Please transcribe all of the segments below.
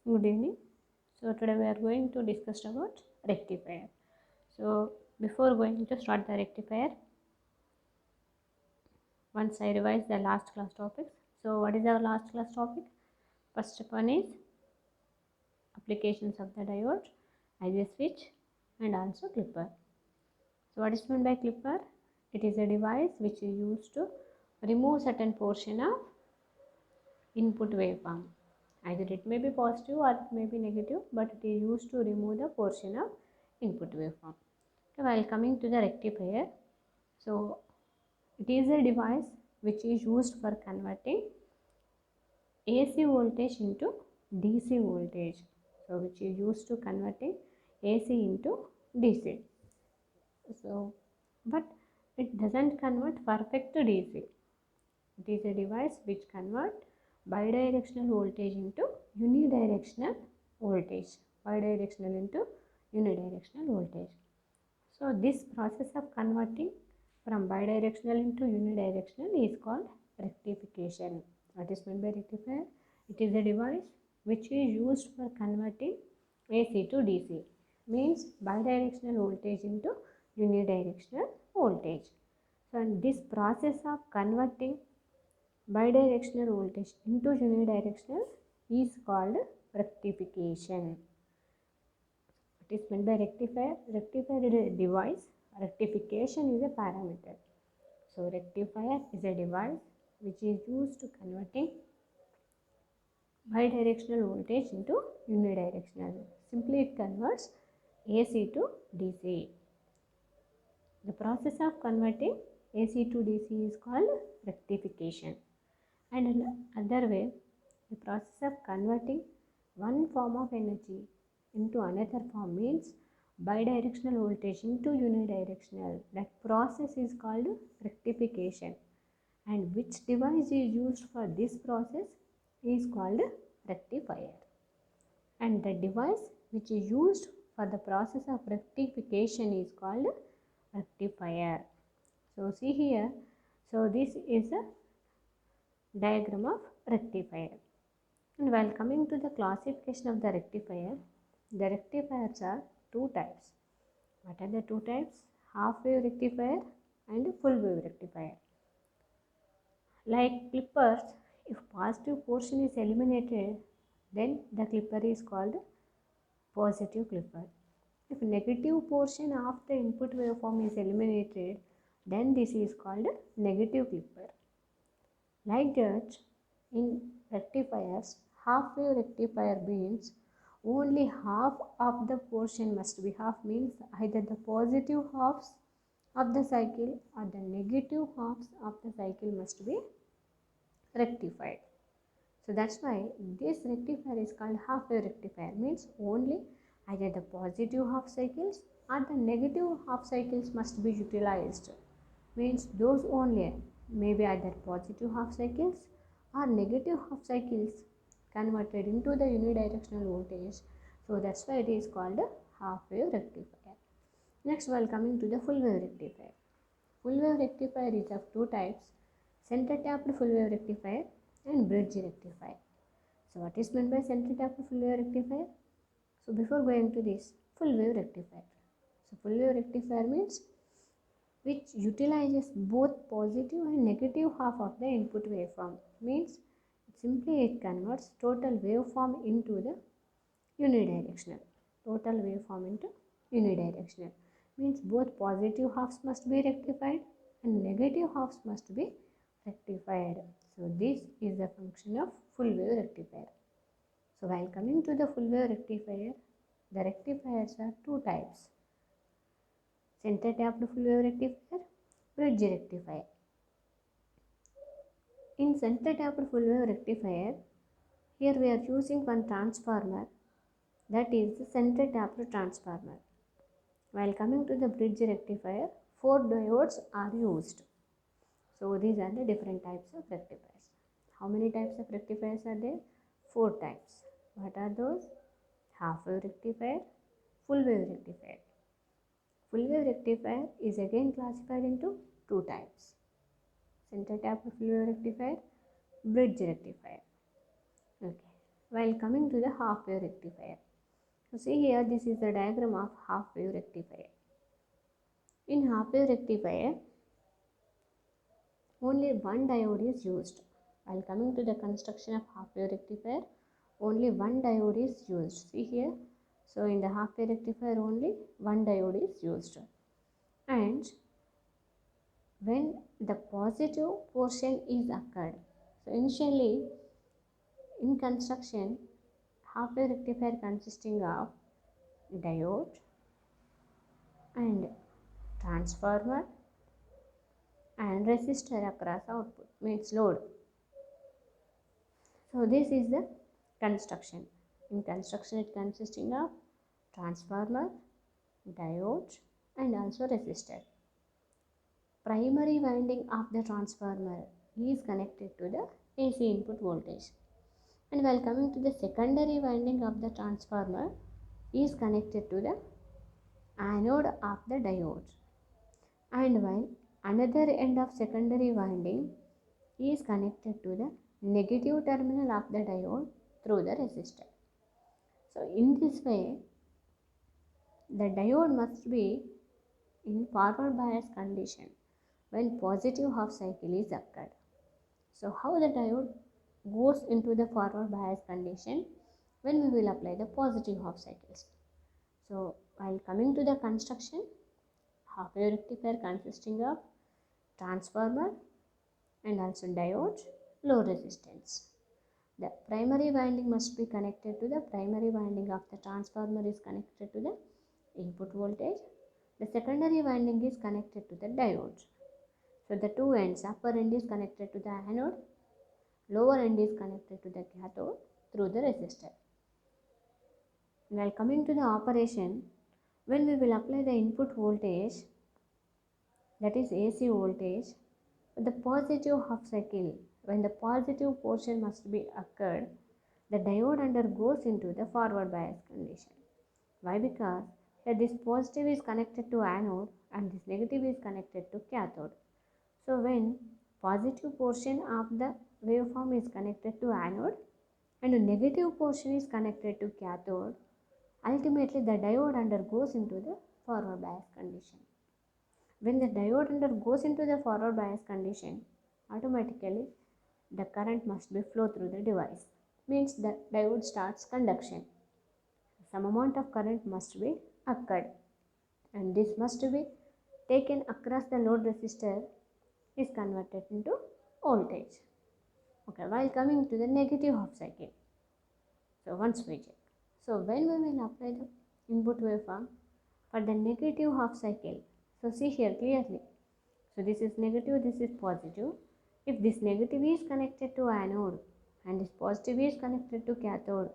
Good evening. So today we are going to discuss about rectifier. So before going to start the rectifier, once I revise the last class topics. So what is our last class topic? First one is applications of the diode, IC switch and also clipper. So what is meant by clipper? It is a device which is used to remove certain portion of input waveform. Either it may be positive or it may be negative, but it is used to remove the portion of input waveform. Okay, while coming to the rectifier, so it is a device which is used for converting AC voltage into DC voltage. So which is used to converting AC into DC. So, but it doesn't convert perfect to DC. It is a device which converts bidirectional voltage into unidirectional voltage. Bidirectional into unidirectional voltage. So this process of converting from bidirectional into unidirectional is called rectification. What is meant by rectifier? It is a device which is used for converting AC to DC. Means bidirectional voltage into unidirectional voltage. So this process of converting bidirectional voltage into unidirectional is called rectification. What is meant by rectifier? Rectifier is a device. Rectification is a parameter. So rectifier is a device which is used to converting bidirectional voltage into unidirectional. Simply it converts AC to DC. The process of converting AC to DC is called rectification. And in another way, the process of converting one form of energy into another form means bidirectional voltage into unidirectional. That process is called rectification. And which device is used for this process is called rectifier. And the device which is used for the process of rectification is called rectifier. So see here, so this is a diagram of rectifier. And while coming to the classification of the rectifiers are two types. What are the two types? Half wave rectifier and full wave rectifier. Like clippers, if positive portion is eliminated, then the clipper is called positive clipper. If negative portion of the input waveform is eliminated, then this is called negative clipper. Like that, in rectifiers, half wave rectifier means only half of the portion must be, half means either the positive halves of the cycle or the negative halves of the cycle must be rectified. So that's why this rectifier is called half wave rectifier, means only either the positive half cycles or the negative half cycles must be utilized. Means those only may be either positive half cycles or negative half cycles converted into the unidirectional voltage. So that's why it is called half wave rectifier. Next, while coming to the full wave rectifier. Full wave rectifier is of two types: center tapped full wave rectifier and bridge rectifier. So what is meant by center tapped full wave rectifier? So before going to this, full wave rectifier. So full wave rectifier means which utilizes both positive and negative half of the input waveform. Means simply it converts total waveform into the unidirectional. Total waveform into unidirectional. Means both positive halves must be rectified and negative halves must be rectified. So this is the function of full wave rectifier. So while coming to the full wave rectifier, the rectifiers are two types: center tapped full wave rectifier, bridge rectifier. In center tapped full wave rectifier, here we are using one transformer, that is the center tapped transformer. While coming to the bridge rectifier, 4 diodes are used. So these are the different types of rectifiers. How many types of rectifiers are there? 4 types. What are those? Half wave rectifier, full wave rectifier. Full wave rectifier is again classified into two types: center tapped full wave rectifier, bridge rectifier. Okay. while coming to the half wave rectifier. So see here, this is the diagram of half wave rectifier. In half wave rectifier, only one diode is used. While coming to the construction of half wave rectifier, only one diode is used. See here, so in the half wave rectifier only one diode is used. And when the positive portion is occurred, so initially in construction, half wave rectifier consisting of diode and transformer and resistor across output, means load. So this is the construction. In construction it consisting of transformer, diode and also resistor. Primary winding of the transformer is connected to the AC input voltage, and while coming to the secondary winding of the transformer is connected to the anode of the diode, and while another end of secondary winding is connected to the negative terminal of the diode through the resistor. So in this way, the diode must be in forward bias condition when positive half cycle is occurred. So how the diode goes into the forward bias condition when we will apply the positive half cycles. So while coming to the construction, half wave rectifier consisting of transformer and also diode, low resistance. The primary winding must be connected to the primary winding of the transformer is connected to the input voltage. The secondary winding is connected to the diode. So the two ends, upper end is connected to the anode, lower end is connected to the cathode through the resistor. While coming to the operation, when we will apply the input voltage, that is AC voltage, the positive half cycle, when the positive portion must be occurred, the diode undergoes into the forward bias condition. Why? Because here this positive is connected to anode and this negative is connected to cathode. So when positive portion of the waveform is connected to anode and the negative portion is connected to cathode, ultimately the diode undergoes into the forward bias condition. When the diode undergoes into the forward bias condition, automatically the current must be flow through the device. Means the diode starts conduction. Some amount of current must be occurred, and this must be taken across the load resistor is converted into voltage. Okay, while coming to the negative half cycle. So once we check. So when we will apply the input waveform for the negative half cycle. So see here clearly. So this is negative, this is positive. If this negative is connected to anode and this positive is connected to cathode,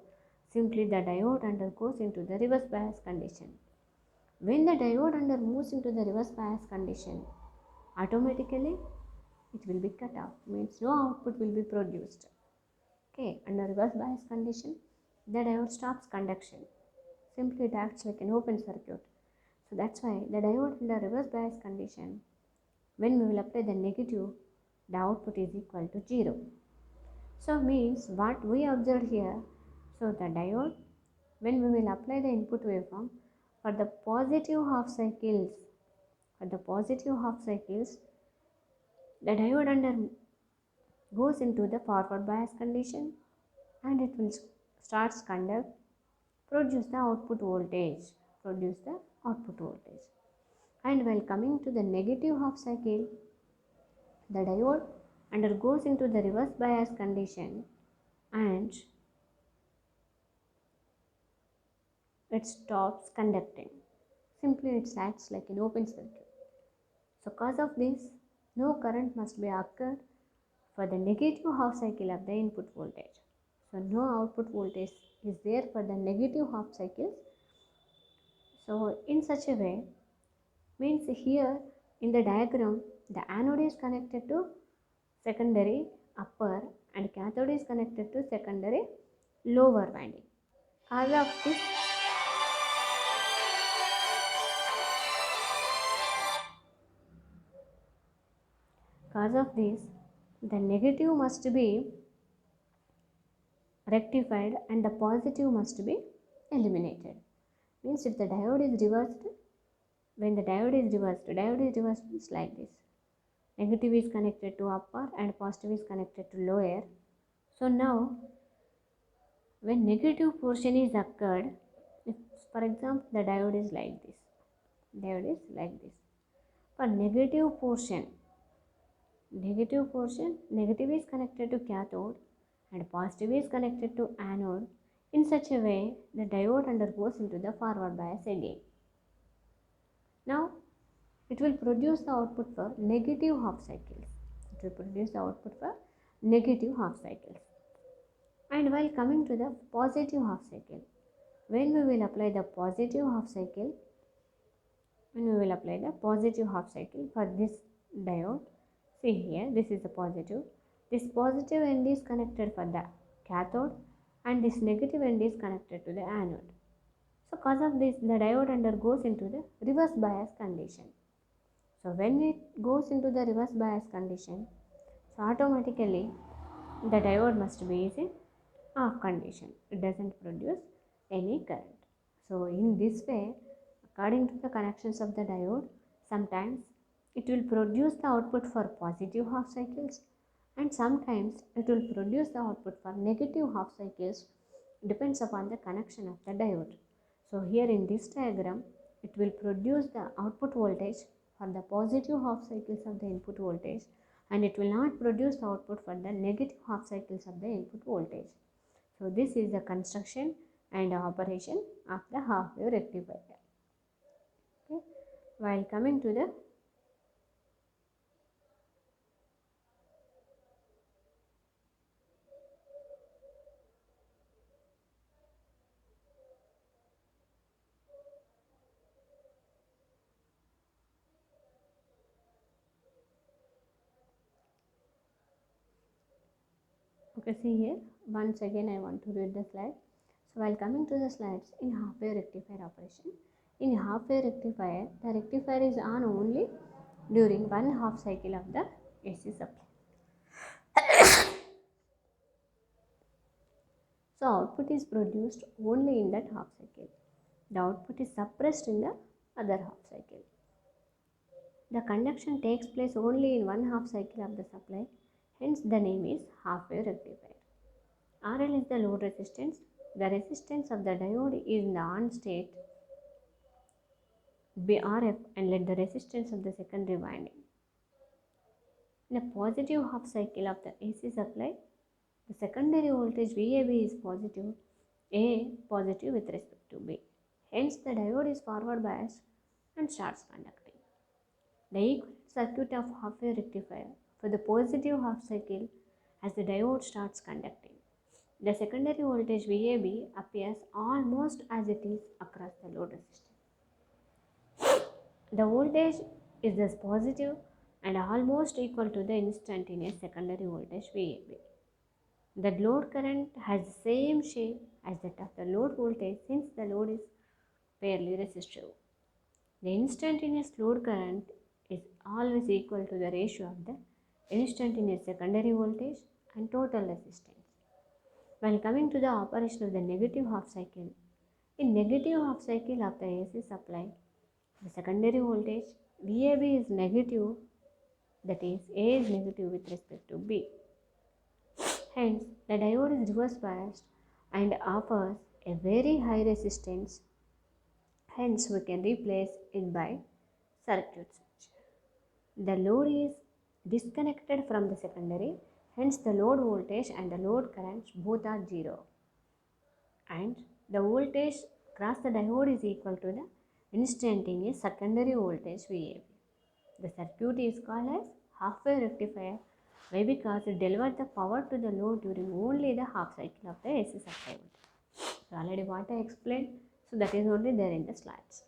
simply the diode undergoes into the reverse bias condition. When the diode moves into the reverse bias condition, automatically it will be cut off, means no output will be produced. Okay, under reverse bias condition, the diode stops conduction. Simply it acts like an open circuit. So that's why the diode under reverse bias condition, when we will apply the negative, the output is equal to 0. So means what we observed here, so the diode, when we will apply the input waveform for the positive half cycles, the diode goes into the forward bias condition and it will starts conduct, produce the output voltage. And while coming to the negative half cycle, the diode undergoes into the reverse bias condition and it stops conducting. Simply it acts like an open circuit. So cause of this, no current must be occurred for the negative half cycle of the input voltage. So no output voltage is there for the negative half cycles. So in such a way, means here in the diagram, the anode is connected to secondary upper and cathode is connected to secondary lower winding. Cause of this, the negative must be rectified and the positive must be eliminated. Means if the diode is reversed, when the diode is reversed means like this. Negative is connected to upper and positive is connected to lower. So now when negative portion is occurred, if for example the diode is like this, for negative is connected to cathode and positive is connected to anode. In such a way, the diode undergoes into the forward bias again. Now, it will produce the output for negative half cycles. And while coming to the positive half cycle, when we will apply the positive half cycle for this diode, see here, this is the positive. This positive end is connected for the cathode and this negative end is connected to the anode. So because of this, the diode undergoes into the reverse bias condition. So when it goes into the reverse bias condition, so automatically the diode must be in off condition. It doesn't produce any current. So in this way, according to the connections of the diode, sometimes it will produce the output for positive half cycles and sometimes it will produce the output for negative half cycles, depends upon the connection of the diode. So here in this diagram, it will produce the output voltage for the positive half cycles of the input voltage and it will not produce the output for the negative half cycles of the input voltage. So this is the construction and operation of the half wave rectifier. Okay. While coming to the okay, see here, once again I want to read the slide. So while coming to the slides, in half wave rectifier operation, in half wave rectifier, the rectifier is on only during one half cycle of the AC supply. So output is produced only in that half cycle. The output is suppressed in the other half cycle. The conduction takes place only in one half cycle of the supply, hence the name is half wave rectifier. RL is the load resistance. The resistance of the diode is in the on state be RF and let the resistance of the secondary winding. In a positive half cycle of the AC supply, the secondary voltage VAB is positive, A positive with respect to B. Hence the diode is forward biased and starts conducting. The equivalent circuit of half wave rectifier for the positive half cycle as the diode starts conducting. The secondary voltage VAB appears almost as it is across the load resistance. The voltage is thus positive and almost equal to the instantaneous secondary voltage VAB. The load current has the same shape as that of the load voltage since the load is fairly resistive. The instantaneous load current is always equal to the ratio of the instantaneous secondary voltage and total resistance. While coming to the operation of the negative half cycle, in negative half cycle of the AC supply, the secondary voltage VAB is negative, that is A is negative with respect to B. Hence, the diode is reverse biased and offers a very high resistance. Hence, we can replace it by circuit switch. The load is disconnected from the secondary, hence the load voltage and the load currents both are 0. And the voltage across the diode is equal to the instantaneous secondary voltage VAB. The circuit is called as half wave rectifier. Why? Because it delivers the power to the load during only the half cycle of the AC supply voltage. So already what I explained, so that is only there in the slides.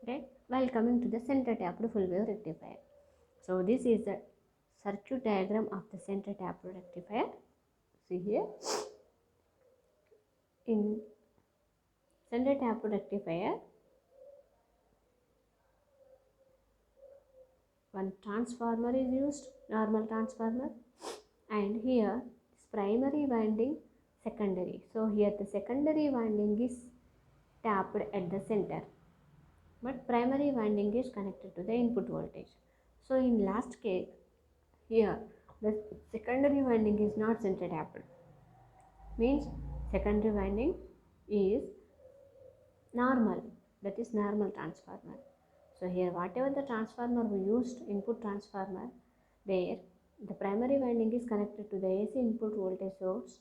Okay. While coming to the center tapped full wave rectifier. So this is the circuit diagram of the center tapped rectifier. See here, in center tapped rectifier, one transformer is used, normal transformer, and here primary winding, secondary. So here the secondary winding is tapped at the center, but primary winding is connected to the input voltage. So in last case, here the secondary winding is not center tapped, means secondary winding is normal, that is normal transformer. So here whatever the transformer we used, input transformer, there the primary winding is connected to the AC input voltage source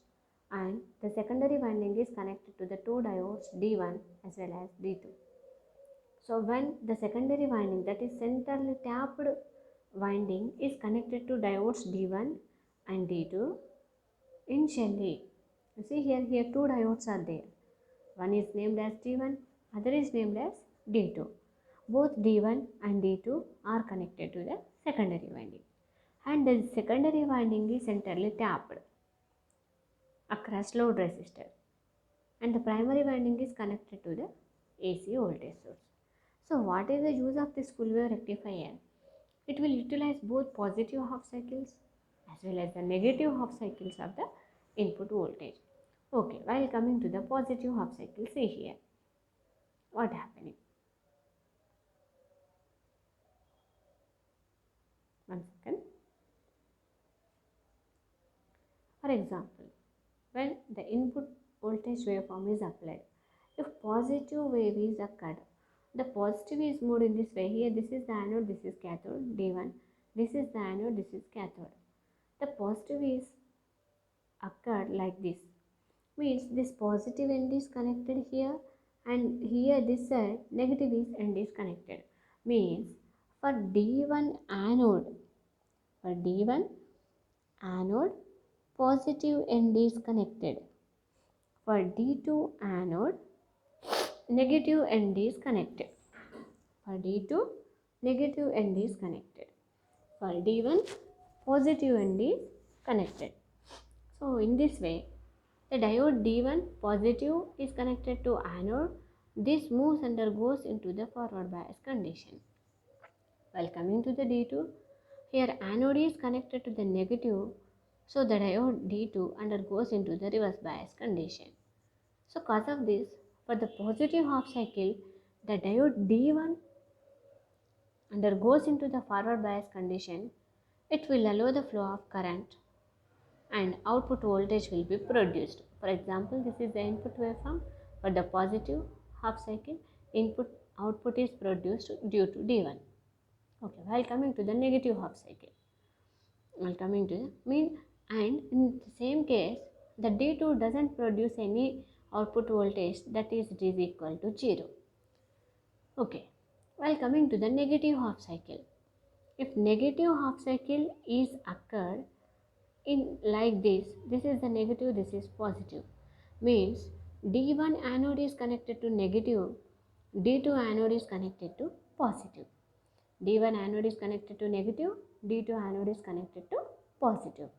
and the secondary winding is connected to the two diodes D1 as well as D2. So when the secondary winding, that is centrally tapped winding, is connected to diodes D1 and D2, initially, you see here two diodes are there. One is named as D1, other is named as D2. Both D1 and D2 are connected to the secondary winding, and the secondary winding is centrally tapped across load resistor, and the primary winding is connected to the AC voltage source. So what is the use of this full wave rectifier? It will utilize both positive half cycles as well as the negative half cycles of the input voltage. Okay, while coming to the positive half cycle, see here what happening. One second. For example, when the input voltage waveform is applied, if positive wave is occurred, the positive is moved in this way. Here this is the anode, this is cathode, D1. This is the anode, this is cathode. The positive is occurred like this. Means this positive end is connected here, and here this side negative end is connected. Means for D1 anode, positive end is connected. For D2 anode, negative end is connected. For D2, negative end is connected. For D1, positive end is connected. So in this way, the diode D1 positive is connected to anode. This moves and goes into the forward bias condition. While coming to the D2, here anode is connected to the negative, so the diode D2 undergoes into the reverse bias condition. So cause of this, for the positive half cycle, the diode D1 undergoes into the forward bias condition. It will allow the flow of current and output voltage will be produced. For example, this is the input waveform. For the positive half cycle, output is produced due to D1. Okay, while coming to the negative half cycle, and in the same case, the D2 doesn't produce any output voltage, that is it is equal to 0. Okay, while coming to the negative half cycle, if negative half cycle is occurred in like this is the negative, this is positive, means D1 anode is connected to negative, D2 anode is connected to positive. D1 anode is connected to negative, D2 anode is connected to positive.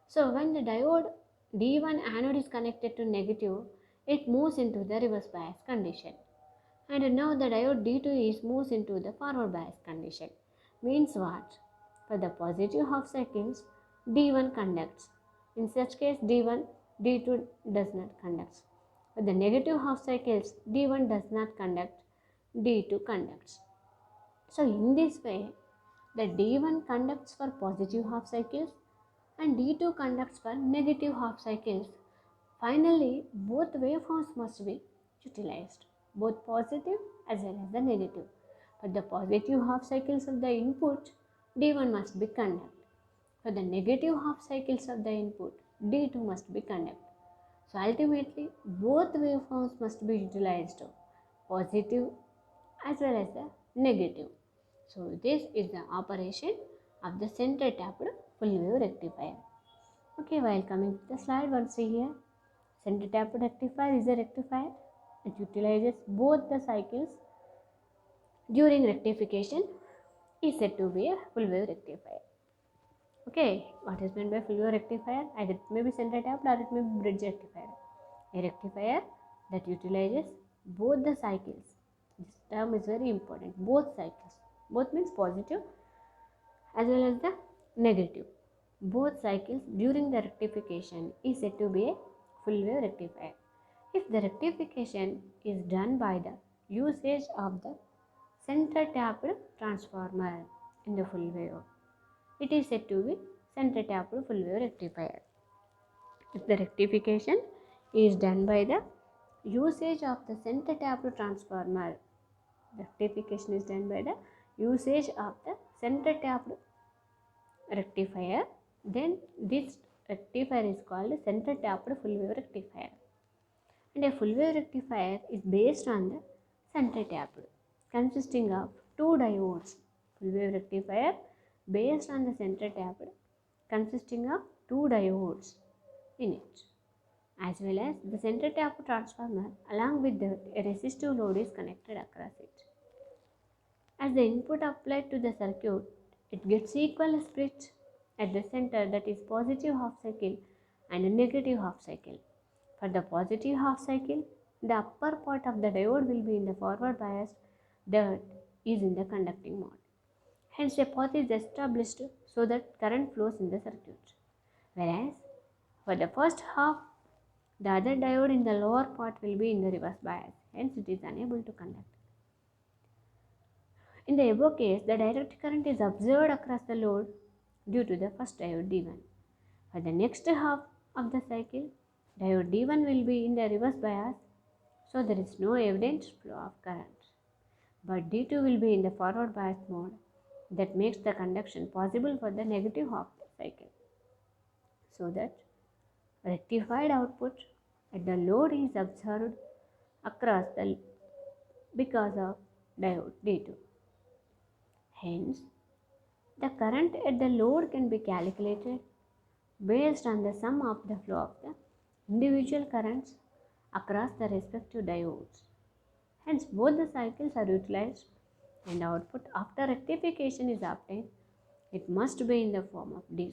So when the diode D1 anode is connected to negative, it moves into the reverse bias condition. And now the diode D2 moves into the forward bias condition. Means what? For the positive half cycles, D1 conducts. In such case, D2 does not conduct. For the negative half cycles, D1 does not conduct, D2 conducts. So in this way, the D1 conducts for positive half cycles and D2 conducts for negative half cycles. Finally, both waveforms must be utilized, both positive as well as the negative. For the positive half cycles of the input, D1 must be conduct. For the negative half cycles of the input, D2 must be conduct. So ultimately, both waveforms must be utilized, positive as well as the negative. So this is the operation of the center tapped full wave rectifier. Okay, while coming to the slide 1, see here, center tapped rectifier is a rectifier. It utilizes both the cycles during rectification, is said to be a full wave rectifier. Okay, what is meant by full wave rectifier? Either it may be center tapped or it may be bridge rectifier. A rectifier that utilizes both the cycles. This term is very important. Both cycles. Both means positive as well as the negative. Both cycles during the rectification is said to be a full full wave rectifier. If the rectification is done by the usage of the center tapped transformer in the full wave, it is said to be center tapped full wave rectifier. If the rectification is done by the usage of the center tapped transformer, rectification is done by the usage of the center tapped rectifier, then this rectifier is called center tapped full wave rectifier. And a full wave rectifier is based on the center tapped, consisting of two diodes. Full wave rectifier based on the center tapped, consisting of two diodes in it, as well as the center tapped transformer along with the resistive load is connected across it. As the input applied to the circuit, it gets equal split at the center, that is positive half cycle and a negative half cycle. For the positive half cycle, the upper part of the diode will be in the forward bias, that is in the conducting mode. Hence, a path is established so that current flows in the circuit. Whereas, for the first half, the other diode in the lower part will be in the reverse bias. Hence, it is unable to conduct. In the above case, the direct current is observed across the load due to the first diode D1. For the next half of the cycle, diode D1 will be in the reverse bias, so there is no evident flow of current. But D2 will be in the forward bias mode, that makes the conduction possible for the negative half cycle. So that rectified output at the load is observed across the because of diode D2. Hence, the current at the load can be calculated based on the sum of the flow of the individual currents across the respective diodes. Hence, both the cycles are utilized and output after rectification is obtained, it must be in the form of DC.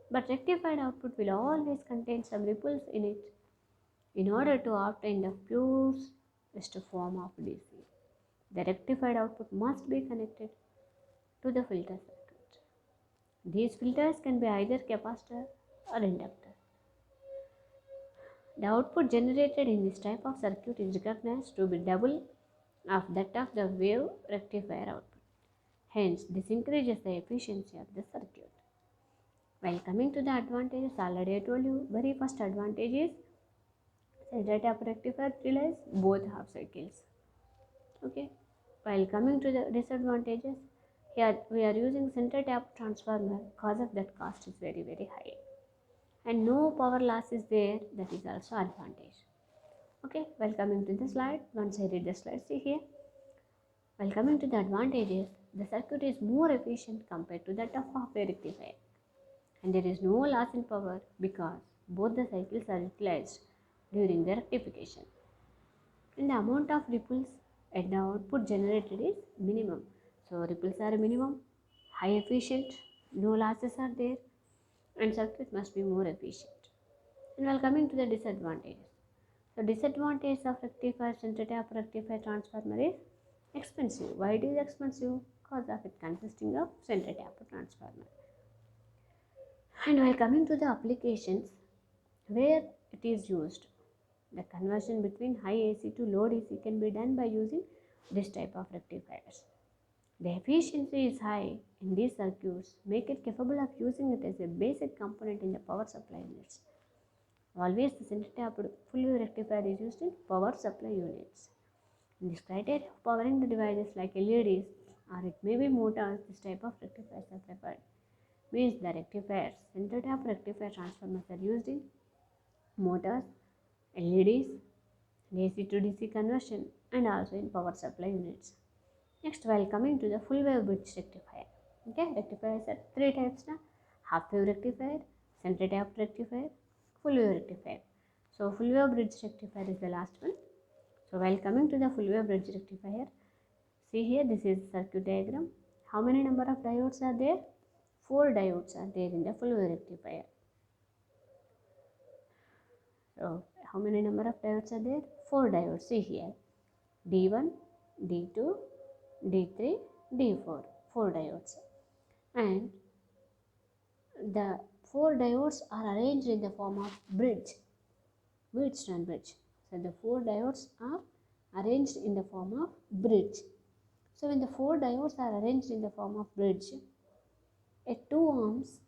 But rectified output will always contain some ripples in it in order to obtain the purest form of DC. The rectified output must be connected to the filter circuit. These filters can be either capacitor or inductor. The output generated in this type of circuit is recognized to be double of that of the wave rectifier output. Hence, this increases the efficiency of the circuit. While coming to the advantages, already I told you, very first advantage is center tap rectifier utilize both half cycles. Okay. While coming to the disadvantages, here we are using center tap transformer, cause of that cost is very high. And no power loss is there, that is also advantage. Okay, while coming to the slide, once I read the slide, see here. While coming to the advantages, the circuit is more efficient compared to that of half-wave rectifier. And there is no loss in power because both the cycles are utilized during the rectification. And the amount of ripples at the output generated is minimum. So ripples are minimum, high efficient, no losses are there, and circuit must be more efficient. And while coming to the disadvantages, so disadvantage of rectifier center tap rectifier transformer is expensive. Why it is expensive? Because of it consisting of center tap transformer. And while coming to the applications where it is used, the conversion between high AC to low DC can be done by using this type of rectifiers. The efficiency is high in these circuits, make it capable of using it as a basic component in the power supply units. Always the center tapped full wave rectifier is used in power supply units. In this criteria of powering the devices like LEDs or it may be motors, this type of rectifiers are preferred. Means the rectifiers, center tap rectifier transformers are used in motors, LEDs, AC to DC conversion and also in power supply units. Next, while coming to the full wave bridge rectifier. Okay, rectifiers are three types now: half wave rectifier, center tap rectifier, full wave rectifier. So full wave bridge rectifier is the last one. So while coming to the full wave bridge rectifier, see here, this is the circuit diagram. How many number of diodes are there? 4 diodes are there in the full wave rectifier. So how many number of diodes are there? 4 diodes. See here, D1, D2, D3, D4, 4 diodes. And the 4 diodes are arranged in the form of bridge. Wheatstone bridge. So the 4 diodes are arranged in the form of bridge. So when the 4 diodes are arranged in the form of bridge, at 2 ohms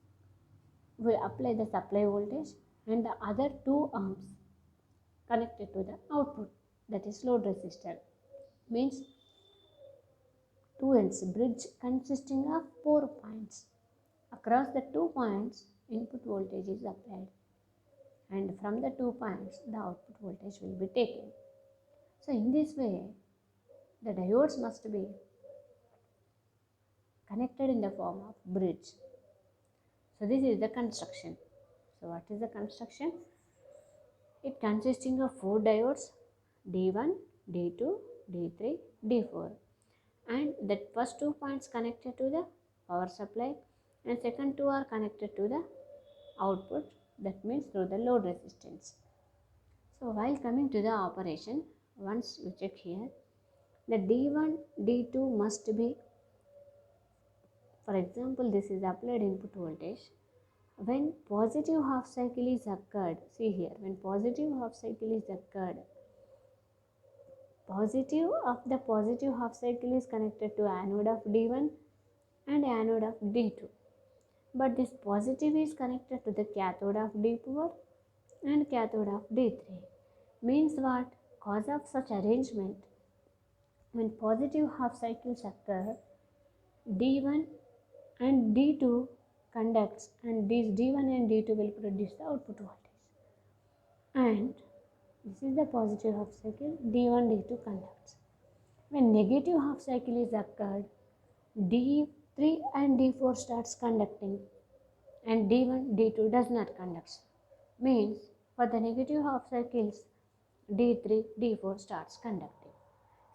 will apply the supply voltage and the other 2 ohms connected to the output, that is load resistor. Means 2 ends bridge consisting of 4 points. Across the 2 points, input voltage is applied, and from the 2 points, the output voltage will be taken. So in this way, the diodes must be connected in the form of bridge. So this is the construction. So what is the construction? It consisting of 4 diodes, D1, D2, D3, D4, and the first 2 points connected to the power supply and second 2 are connected to the output, that means through the load resistance. So while coming to the operation, once you check here, the D1, D2 must be, for example, this is applied input voltage. When positive half cycle is occurred, see here, when positive half cycle is occurred, positive of the positive half cycle is connected to anode of D1 and anode of D2. But this positive is connected to the cathode of D4 and cathode of D3. Means what? Cause of such arrangement, when positive half cycles occur, D1 and D2 conducts, and these D1 and D2 will produce the output voltage. And this is the positive half cycle, D1, D2 conducts. When negative half cycle is occurred, D3 and D4 starts conducting and D1, D2 does not conduct. Means for the negative half cycles, D3, D4 starts conducting.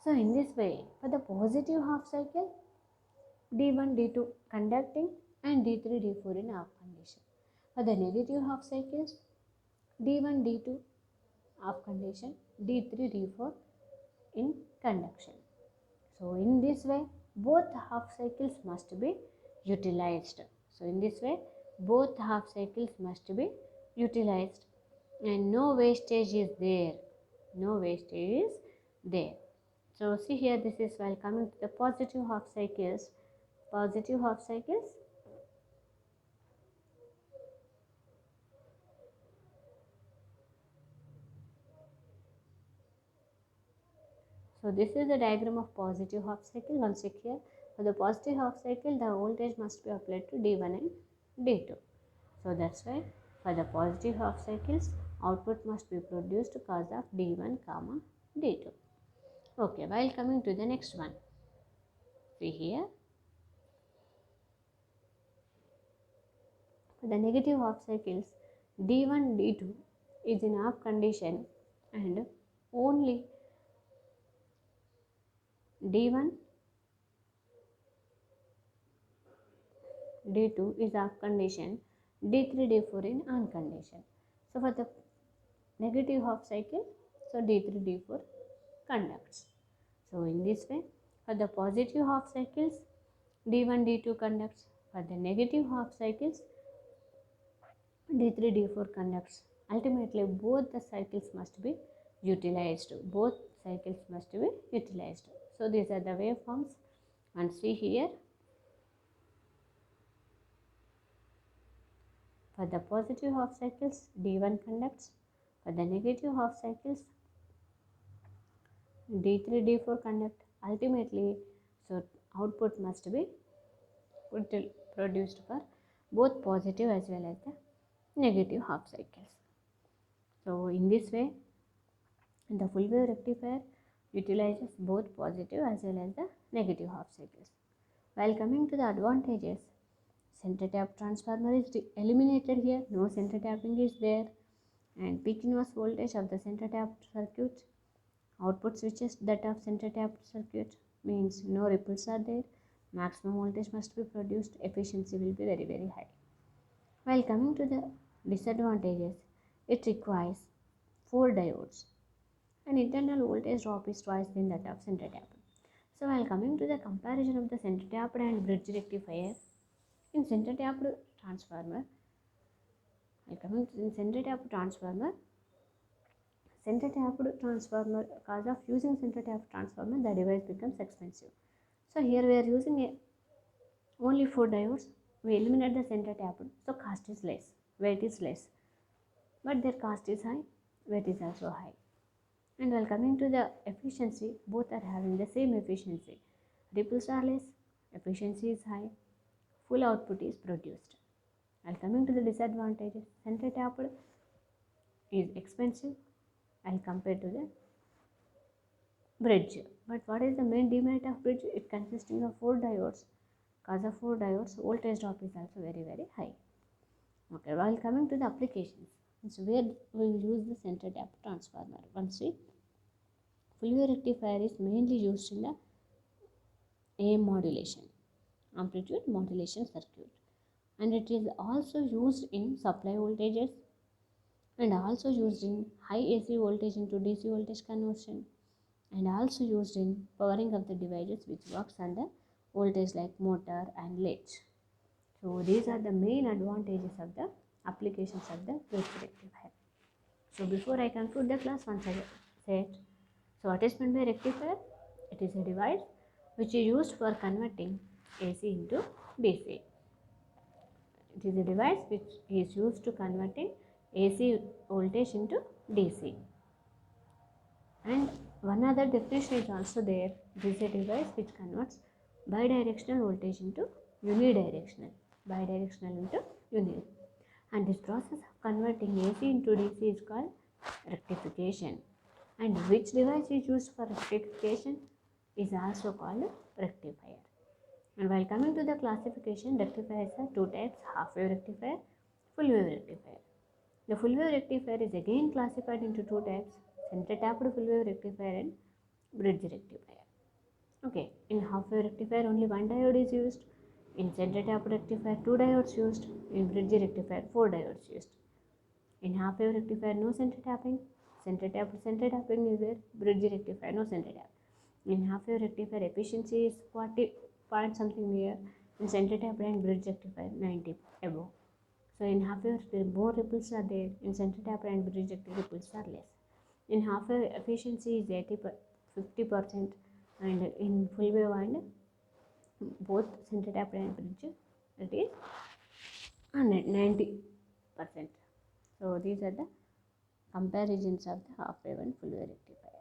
So in this way, for the positive half cycle, D1, D2 conducting and D3, D4 in off condition. For the negative half cycles, D1, D2 off condition, D3, D4 in conduction. So in this way, both half cycles must be utilized. So in this way, both half cycles must be utilized and no wastage is there. No wastage is there. So see here, this is while coming to the positive half cycles. Positive half cycles, so this is the diagram of positive half cycle. Once check here, for the positive half cycle, the voltage must be applied to D1 and D2. So that's why for the positive half cycles, output must be produced cause of D1, D2. Okay, while coming to the next one, see here, for the negative half cycles, D1, D2 is in off condition and only D1, D2 is off condition, D3, D4 in on condition. So for the negative half cycle, so D3, D4 conducts. So in this way, for the positive half cycles, D1, D2 conducts. For the negative half cycles, D3, D4 conducts. Ultimately, both the cycles must be utilized. Both cycles must be utilized. So these are the waveforms. And see here, for the positive half cycles, D1 conducts. For the negative half cycles, D3, D4 conduct. Ultimately, so output must be produced for both positive as well as the negative half cycles. So in this way, the full wave rectifier utilizes both positive as well as the negative half cycles. While coming to the advantages, center tap transformer is eliminated here, no center tapping is there, and peak inverse voltage of the center tap circuit, output switches that of center tap circuit, means no ripples are there, maximum voltage must be produced, efficiency will be very, very high. While coming to the disadvantages, it requires 4 diodes and internal voltage drop is twice than that of center tap. So while coming to the comparison of the center tapped and bridge rectifier, in center tapped transformer, while coming to the center tapped transformer, center tapped transformer, because of using center tapped transformer, the device becomes expensive. So here we are using only 4 diodes. We eliminate the center tapped, so cost is less, weight is less, but their cost is high, weight is also high. And while coming to the efficiency, both are having the same efficiency. Ripples are less, efficiency is high, full output is produced. While coming to the disadvantages, center tapped is expensive as compared to the bridge. But what is the main demerit of bridge? It consisting of 4 diodes. Because of 4 diodes, voltage drop is also very high. Okay, while coming to the applications, so where we will use the center tapped transformer. Once we full wave rectifier is mainly used in the AM modulation, amplitude modulation circuit, and it is also used in supply voltages and also used in high AC voltage into DC voltage conversion, and also used in powering of the devices which works under voltage like motor and latch. So these are the main advantages of the applications of the bridge rectifier. So before I conclude the class, once I said, so what is meant by rectifier? It is a device which is used for converting AC into DC. It is a device which is used to converting AC voltage into DC. And one other definition is also there. It is a device which converts bidirectional voltage into unidirectional. Bidirectional into uni. And this process of converting AC into DC is called rectification. And which device is used for rectification is also called rectifier. And while coming to the classification, rectifiers are 2 types: half wave rectifier, full wave rectifier. The full wave rectifier is again classified into 2 types: center tapped full wave rectifier and bridge rectifier. Okay, in half wave rectifier only 1 diode is used. In center tapped rectifier 2 diodes used. In bridge rectifier 4 diodes used. In half wave rectifier no center tapping. Center tapping is there. Bridge rectifier no center tap. In half wave rectifier efficiency is 40 point something here. In center tapped and bridge rectifier 90 above. So in half wave more ripples are there. In center tapped and bridge rectifier ripples are less. In half wave efficiency is 50%, and in full wave and both center tapped and bridge it is 90%. So these are the comparisons of the half wave and full wave rectifier.